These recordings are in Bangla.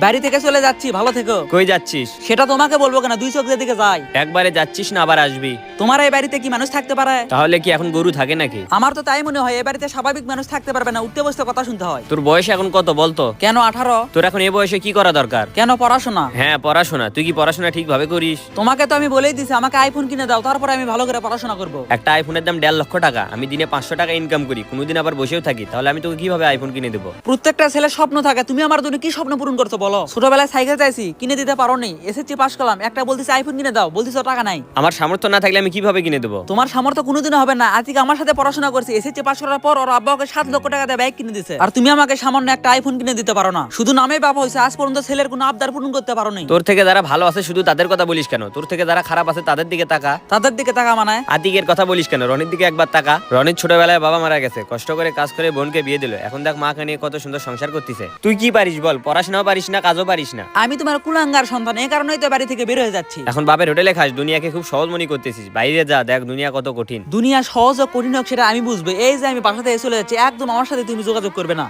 বাড়ি থেকে চলে যাচ্ছি, ভালো থেকো। কই যাচ্ছিস? সেটা তোমাকে বলবো কেন, দুই চোখ যেদিকে যায়। একবারে যাচ্ছিস না আবার আসবি? তোমার এই বাড়িতে কি মানুষ থাকতে পারে? তাহলে কি এখন গরু থাকে নাকি? আমার তো তাই মনে হয়, এই বাড়িতে স্বাভাবিক মানুষ থাকতে পারবে না, উঠতে বসতে কথা শুনতে হয়। তোর বয়স এখন কত বলতো? কেন 18? তোর এখন এই বয়সে কি করা দরকার? কেন পড়াশোনা? হ্যাঁ পড়াশোনা। তুই কি পড়াশোনা ঠিকভাবে করিস? তোমাকে তো আমি বলেই দিছি আমাকে আইফোন কিনে দাও, তারপরে আমি ভালো করে পড়াশোনা করব। একটা আইফোনের দাম 1.5 লক্ষ টাকা। আমি দিনে 500 টাকা ইনকাম করি, কোনোদিন আবার বসেও থাকি, তাহলে আমি তোকে কিভাবে আইফোন কিনে দেবো? প্রত্যেকটা ছেলের স্বপ্ন থাকে, তুমি আমার জন্য কি স্বপ্ন পূরণ করছো বলো? ছোটবেলায় সাইকেল চাইছি, কিনে দিতে পারো নি। এসএসসি পাস করলাম, একটা বলতেছি আইফোন কিনে দাও, বলতেছো টাকা নাই। আমার সামর্থ্য না থাকলে আমি কিভাবে কিনে দেবো? তোমার সামর্থ্য কোনোদিনও হবে না। আজকে আমার সাথে পড়াশোনা করছে, এসএসসি পাস করার পর ওর আব্বা ওকে 7 লক্ষ টাকা দিয়ে বাইক কিনে দিছে, আর তুমি আমাকে সামান্য একটা আইফোন কিনে দিতে পারো না। শুধু নামেই বাবা হইছে, আজ পর্যন্ত ছেলের কোনো আবদার পূরণ করতে পারো নি। তোর থেকে যারা ভালো আছে শুধু তাদের কথা বলিস কেন? তোর থেকে যারা খারাপ আছে তাদের দিকে তাকা। তাদের দিকে টাকা মানায়? আতিকের কথা বলিস কেন? রনির দিকে একবার তাকা। রনির ছোটবেলায় বাবা মারা গেছে, কষ্ট করে কাজ করে বোনকে বিয়ে দিল, এখন দেখ মাকে নিয়ে কত সুন্দর সংসার করতেছে। তুই কি পারিস বল? পড়াশোনাও পারিস না, কাজও পারিস না। আমি তোমার কুলাঙ্গার সন্তান, এই কারণেই তো বাড়ি থেকে বের হয়ে যাচ্ছি। এখন বাপের হোটেলে খাস, দুনিয়াকে খুব সহজ মনে করতেছিস। বাইরে যা, দেখ দুনিয়া কত কঠিন। দুনিয়া সহজ ও কঠিন হোক সেটা আমি বুঝবো। এই যে আমি বাসা থেকে চলে যাচ্ছি, একদম আমার সাথে তুমি যোগাযোগ করবে না।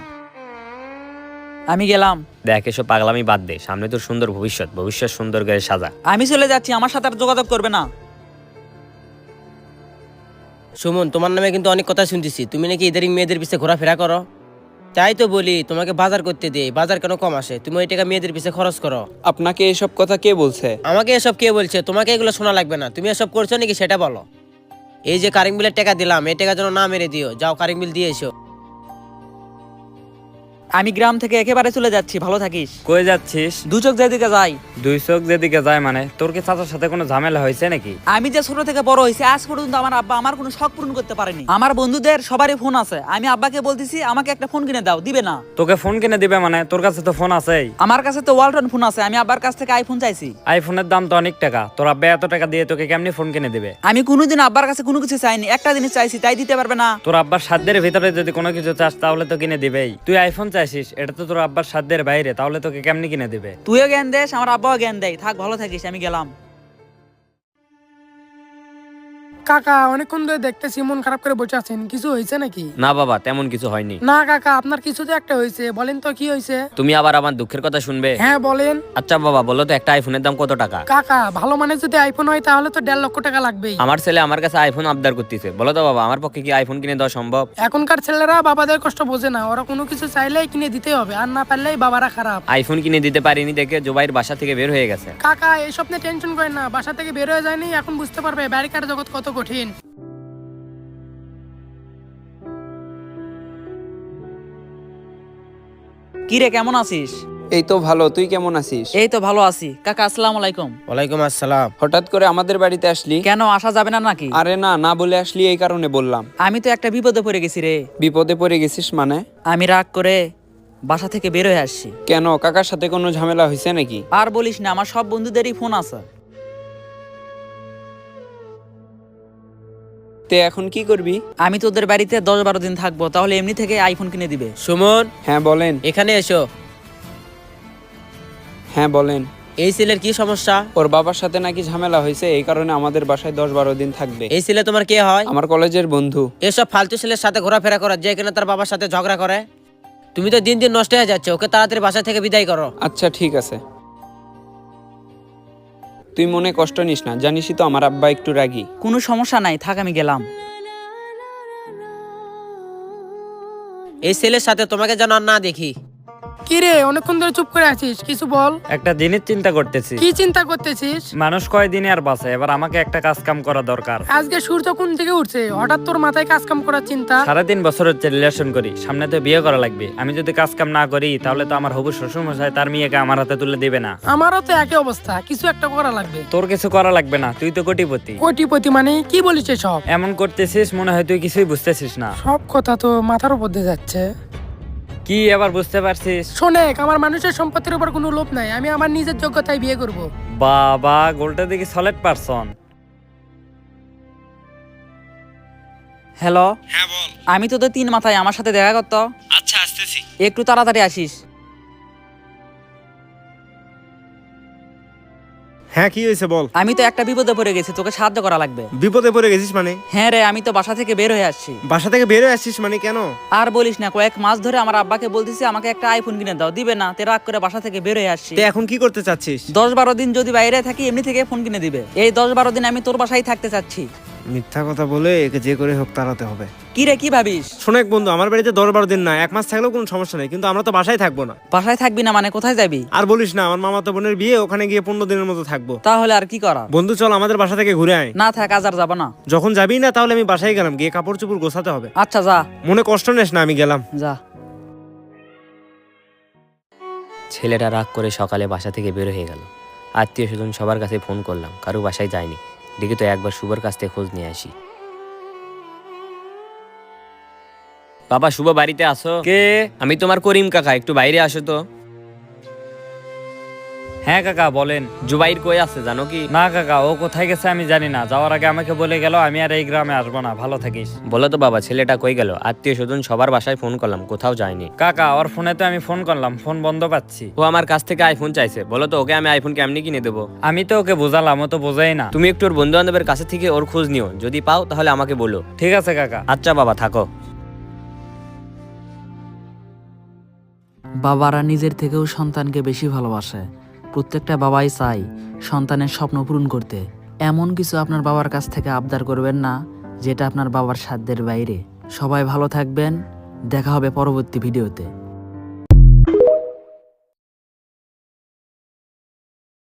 আমি গেলাম। দেখ এসব পাগলামি বাদ দে, সামনে তোর সুন্দর ভবিষ্যৎ, ভবিষ্যৎ সুন্দর করে সাজা। আমি চলে যাচ্ছি, আমার সাথে আর যোগাযোগ করবে না। সুমন, তোমার নামে কিন্তু অনেক কথা শুনতেছি, তুমি নাকি ইদারিং মেয়েদের পিছে ঘোরাফেরা করো। তাই তো বলি তোমাকে বাজার করতে দে, বাজার কেন কম আসে? তুমি ওই টাকা মেয়েদের পিছে খরচ করো। আপনাকে এসব কথা কে বলছে? আমাকে এসব কে বলছে? তোমাকে এগুলো শোনা লাগবে না, তুমি এসব করছো নাকি সেটা বলো। এই যে কারেন্ট বিলের টাকা দিলাম, এই টাকা যেন না মেরে দিও। যাও কারেন্ট বিল দিয়ে এসো। আমি গ্রাম থেকে একেবারে চলে যাচ্ছি, ভালো থাকিস। কই যাচ্ছিস? দু চোখ যেদিকে যাই। দুই চোখ যেদিকে যায় মানে? তোর কি চাচার সাথে কোনো ঝামেলা হয়েছে নাকি? আমি যে ছোট থেকে বড় হয়েছি, আজ পর্যন্ত আমার আব্বা আমার কোনো শখ পূরণ করতে পারেনি। আমার বন্ধুদের সবারই ফোন আছে, আমি আব্বাকে বলতেছি আমাকে একটা ফোন কিনে দাও, দিবে না। তোকে ফোন কিনে দিবে মানে? তোর কাছে তো ফোন আছেই। আমার কাছে তো ওয়ালটন ফোন আছে, আমি আব্বার কাছ থেকে আইফোন চাইছি। আইফোনের দাম তো অনেক টাকা, তোর আব্বা এত টাকা দিয়ে তোকে কেমনি ফোন কিনে দিবে? আমি কোনোদিন আব্বার কাছে কোনো কিছু চাইনি, একটা জিনিস চাইছি, তাই দিতে পারবে না। তোর আব্বার সাধ্যের ভিতরে যদি কোনো কিছু চাস তাহলে তো কিনে দিবেই। তুই আইফোন চাইছিস, এটা তো তোর আব্বার সাধ্যের বাইরে, তাহলে তোকে কেমনি কিনে দিবে? তুইও জ্ঞান দেস, আমার আব্বাও জ্ঞান দেয়। থাক, ভালো থাকিস, আমি গেলাম। কাকা, অনেকক্ষণ ধরে দেখতেছি মন খারাপ করে বসে আছেন, কিছু হয়েছে নাকি? না বাবা, তেমন কিছু হয়নি। না কাকা, আপনার কিছু তো একটা হয়েছে, বলেন তো কি হয়েছে? তুমি আবার আমার দুঃখের কথা শুনবে? হ্যাঁ বলেন। আচ্ছা বাবা বলো তো, একটা আইফোনের দাম কত টাকা? কাকা, ভালো মানে যদি আইফোন হয় তাহলে তো 1.5 লক্ষ টাকা লাগবেই। আমার ছেলে আমার কাছে আইফোন আবদার করতেছে, বলো তো বাবা আমার পক্ষে কি আইফোন কিনে দেওয়া সম্ভব? এখনকার ছেলেরা বাবাদের কষ্ট বোঝে না, ওরা কোনো কিছু চাইলেই কিনে দিতে হবে, আর না পারলেই বাবারা খারাপ। আইফোন কিনে দিতে পারিনি দেখে জুবাইর বাসা থেকে বের হয়ে গেছে। কাকা, এই স্বপ্নে টেনশন করেন না, বাসা থেকে বের হয়ে যায়নি, এখন বুঝতে পারবে ব্যারিকার জগৎ কত কঠিন। কি রে, কেমন আছিস? এই তো ভালো, তুই কেমন আছিস? এই তো ভালো আছি। কাকা আসসালামু আলাইকুম। ওয়ালাইকুম আসসালাম। হঠাৎ করে আমাদের বাড়িতে আসলি? কেন, আসা যাবে না নাকি? আরে না, না বলে আসলি এই কারণে বললাম। আমি তো একটা বিপদে পড়ে গেছি রে। বিপদে পড়ে গেছিস মানে? আমি রাগ করে বাসা থেকে বের হয়ে আসছি। কেন, কাকার সাথে কোনো ঝামেলা হয়েছে নাকি? আর বলিস না, আমার সব বন্ধুদেরই ফোন আছে। তে এখন কি করবি? আমি তোদের বাড়িতে 10-12 দিন থাকবো, তাহলে এমনি থেকে আইফোন কিনে দিবে। সুমন, হ্যাঁ বলেন। এখানে এসো। হ্যাঁ বলেন। এই ছেলের কি সমস্যা? ওর বাবার সাথে নাকি ঝামেলা হয়েছে, এই কারণে আমাদের বাসায় 10-12 দিন থাকবে। এই ছেলে তোমার কে হয়? আমার কলেজের বন্ধু। এসব ফালতু ছেলের সাথে ঘোরাফেরা করা, যে কিনা তার বাবার সাথে ঝগড়া করে। তুমি তো দিন দিন নষ্ট হয়ে যাচ্ছে, ওকে তাড়াতাড়ি বাসা থেকে বিদায় করো। আচ্ছা ঠিক আছে, তুই মনে কষ্ট নিস না, জানিসই তো আমার আব্বা একটু রাগী। কোনো সমস্যা নাই, থাক আমি গেলাম। এই ছেলের সাথে তোমাকে যেন আর না দেখি। কি রে, অনেকক্ষণ ধরে চুপ করে আছিস, কিছু বল। একটা জিনিস চিন্তা করতেছি। কি চিন্তা করতেছিস? মানুষ কয়দিনে আর বাঁচে, এবার আমাকে একটা কাজ কাম করা দরকার। আজকে সূর্য কোন থেকে উঠছে, হঠাৎ তোর মাথায় কাজ কাম করার চিন্তা? 3.5 বছর হচ্ছে রিলেশন করি, সামনে তো বিয়ে করা লাগবে। আমি যদি কাজ কাম না করি তাহলে তো আমার হবু শ্বশুর মশাই তার মেয়েকে আমার হাতে তুলে দিবে না। আমারও তো একই অবস্থা, কিছু একটা করা লাগবে। তোর কিছু করা লাগবে না, তুই তো কোটিপতি। কোটিপতি মানে কি বলিস সব? এমন করতেছিস মনে হয় তুই কিছুই বুঝতেছিস না। সব কথা তো মাথার উপর দিয়ে যাচ্ছে। কি এবার বুঝতে পারছিস? শোনেক, আমার মানুষের সম্পত্তির উপর কোনো লোভ নাই, আমি আমার নিজের যোগ্যতায় বিয়ে করব। বাবা, গোলটা দেখি সলিড পারসন। হ্যালো, হ্যাঁ বল। আমি তোদের 3 মাথায়, আমার সাথে দেখা করতো। আচ্ছা আসতেছি। একটু তাড়াতাড়ি আসিস। হ্যাঁ কি হয়েছে বল। আমি তো একটা বিপদে পড়ে গেছি, তোকে সাহায্য করা লাগবে। বিপদে পড়ে গেছিস মানে? হ্যাঁ রে, আমি তো বাসা থেকে বের হয়ে আসছি। বাসা থেকে বের হয়ে আসছিস মানে কেন? আর বলিস না, কয়েক মাস ধরে আমার আব্বাকে বলতেছি আমাকে একটা আইফোন কিনে দাও, দিবে না। তে রাগ করে বাসা থেকে বের হয়ে আসছি। তুই এখন কি করতে চাচ্ছিস? 10-12 দিন যদি বাইরে থাকি এমনি থেকে ফোন কিনে দিবে। এই 10-12 দিন আমি তোর বাসায় থাকতে চাচ্ছি। মিথ্যা কথা বলে একে যে করে হোক তাড়াতে হবে। কি রে, কি ভাবিস? শোনেক বন্ধু, আমার বাড়িতে 10-12 দিন না, 1 মাস থাকলেও কোনো সমস্যা নেই, কিন্তু আমরা তো বাসায় থাকবো না। বাসায় থাকবি না মানে কোথায় যাবি? আর বলিস না, আমার মামাতো বোনের বিয়ে, ওখানে গিয়ে 15 দিনের মতো থাকবো। তাহলে আর কি করা? বন্ধু চল আমাদের বাসা থেকে ঘুরে আয়। না থাক, আজ আর যাবো না। যখন যাবি না তাহলে আমি বাসায় গেলাম, গিয়ে কাপড় চোপড় গোছাতে হবে। আচ্ছা যা মনে কষ্ট নেস না, আমি গেলাম। যা। ছেলেটা রাগ করে সকালে বাসা থেকে বের হয়ে গেল। আত্মীয় স্বজন সবার কাছে ফোন করলাম, কারো বাসায় যায়নি। দেখি তো একবার শুভর কাছ থেকে খোঁজ নিয়ে আসি। বাবা, শুভ বাড়িতে আসো? কে? আমি তোমার করিম কাকা, একটু বাইরে আসো তো। হ্যাঁ কাকা বলেন। জুবাইর কই আছে জানো কি? না কাকা, ও কোথায় গেছে আমি জানি না। যাওয়ার আগে আমাকে বলে গেল আমি আর এই গ্রামে আসবো না। ভালো থাকিস। বলো তো বাবা, ছেলেটা কই গেল? আত্মীয় স্বজন সবার বাসায় ফোন করলাম, কোথাও যায়নি। কাকা, ওর ফোনে তো আমি ফোন করলাম, ফোন বন্ধ পাচ্ছি। ও আমার কাছ থেকে আইফোন চাইছে। বলো তো ওকে আমি আইফোন কেমনি কিনে দেবো? আমি তো ওকে বোঝালাম, ও তো বোঝাই না। তুমি একটু ওর বন্ধু বান্ধবের কাছে থেকে ওর খোঁজ নিও, যদি পাও তাহলে আমাকে বলো। ঠিক আছে কাকা। আচ্ছা বাবা, থাকো। বাবারা নিজের থেকেও সন্তানকে বেশি ভালোবাসে। প্রত্যেকটা বাবাই চাই সন্তানের স্বপ্ন পূরণ করতে। এমন কিছু আপনার বাবার কাছ থেকে আবদার করবেন না যেটা আপনার বাবার সাধ্যের বাইরে। সবাই ভালো থাকবেন, দেখা হবে পরবর্তী ভিডিওতে।